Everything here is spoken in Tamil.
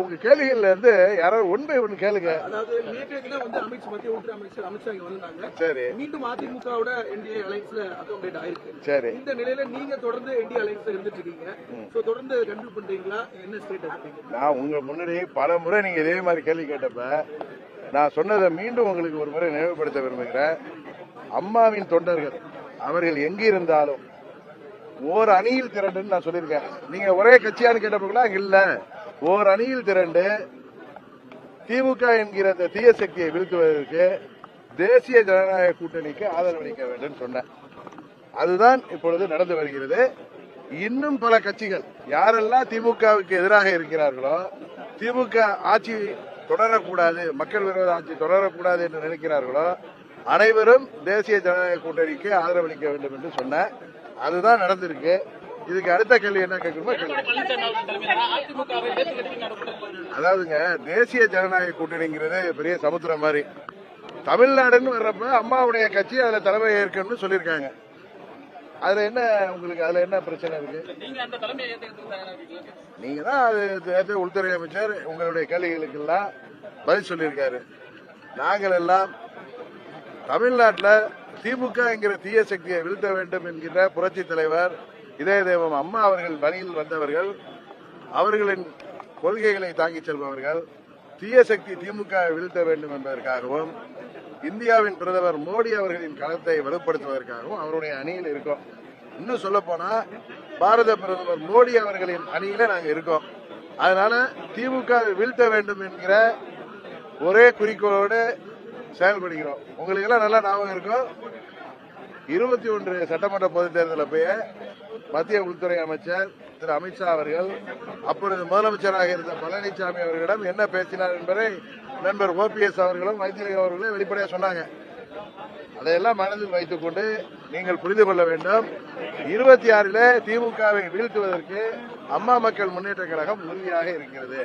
உங்க கேள்விகள்ல இருந்து யாராவது ஒன் பை ஒன் கேளுங்க. அதாவது நேற்று வந்து மத்திய உள்துறை அமைச்சர் அமித்ஷா இங்க வந்தாங்க. சரி. மீண்டும் அதிமுகவோட என்டிஏ அலைன்ஸ்ல அகாமடேட் ஆயிருக்கு. சரி. இந்த நிலையில நீங்க தொடர்ந்து என்டிஏ அலைன்ஸ்ல இருந்துட்டு இருக்கீங்க. சோ தொடர்ந்து கண்டினியூ பண்றீங்களா? என்ன ஸ்டேட்டஸ்? நான் உங்க முன்னாடி பல முறை நீங்க இதே மாதிரி கேள்வி கேட்டப்ப நான் சொன்னதை மீண்டும் உங்களுக்கு ஒரு முறை நினைவுபடுத்த விரும்புகிறேன். அம்மாவின் தொண்டர்கள் அவர்கள் எங்கிருந்தாலும் ஓர் அணியில் திரண்டுன்னு நான் சொல்லியிருக்கேன். நீங்க ஒரே கட்சியான்னு கேட்டப்ப இல்ல, ஓர் அணியில் திரண்டு திமுக என்கிற அந்த தீய சக்தியை வீழ்த்துவதற்கு தேசிய ஜனநாயக கூட்டணிக்கு ஆதரவளிக்க வேண்டும் சொன்னேன். அதுதான் இப்பொழுது நடந்து வருகிறது. இன்னும் பல கட்சிகள் யாரெல்லாம் திமுகவுக்கு எதிராக இருக்கிறார்களோ, திமுக ஆட்சி தொடரக்கூடாது, மக்கள் விரோத ஆட்சி தொடரக்கூடாது என்று நினைக்கிறார்களோ அனைவரும் தேசிய ஜனநாயக கூட்டணிக்கு ஆதரவளிக்க வேண்டும் என்று சொன்ன அதுதான் நடந்திருக்கு. இதுக்கு அடுத்த கேள்வி என்ன கேட்கணுமோ அதாவதுங்க, தேசிய ஜனநாயக கூட்டணிங்கிறது பெரிய சமுத்திரம் மாதிரி. தமிழ்நாடுன்னு வர்றப்ப அம்மாவுடைய கட்சி அதுல தலைமை ஏற்கனவே சொல்லியிருக்காங்க. அதுல என்ன உங்களுக்கு அதுல என்ன பிரச்சனை இருக்கு? நீங்க தான் அது உள்துறை அமைச்சர் உங்களுடைய கேள்விகளுக்கு எல்லாம் பதில் சொல்லியிருக்காரு. நாங்கள் எல்லாம் தமிழ்நாட்டில் திமுக என்கிற தீய சக்தியை வீழ்த்த வேண்டும் என்கிற புரட்சி தலைவர் இதய தெய்வம் அம்மா அவர்கள் வழியில் வந்தவர்கள், அவர்களின் கொள்கைகளை தாங்கிச் செல்பவர்கள், தீய சக்தி திமுக வீழ்த்த வேண்டும் என்பதற்காகவும் இந்தியாவின் பிரதமர் மோடி அவர்களின் களத்தை வலுப்படுத்துவதற்காகவும் அவருடைய அணியில் இருக்கோம். இன்னும் சொல்ல போனா பாரத பிரதமர் மோடி அவர்களின் அணியில நாங்க இருக்கோம். அதனால திமுக வீழ்த்த வேண்டும் என்கிற ஒரே குறிக்கோளோடு செயல்படுகிறோம். உங்களுக்கு எல்லாம் நல்லா ஞாபகம் இருக்கும், 21 சட்டமன்ற பொதுத் தேர்தலில் போய் மத்திய உள்துறை அமைச்சர் திரு அமித்ஷா அவர்கள் அப்பொழுது முதலமைச்சராக இருந்த பழனிசாமி அவர்களிடம் என்ன பேசினார் என்பதை நண்பர் OPS அவர்களும் வைத்திலிங்கம் அவர்களும் வெளிப்படையாக சொன்னாங்க. அதையெல்லாம் மனதில் வைத்துக் கொண்டு நீங்கள் புரிந்து கொள்ள வேண்டும், 26 திமுகவை வீழ்த்துவதற்கு அம்மா மக்கள் முன்னேற்ற கழகம் உறுதியாக இருக்கிறது.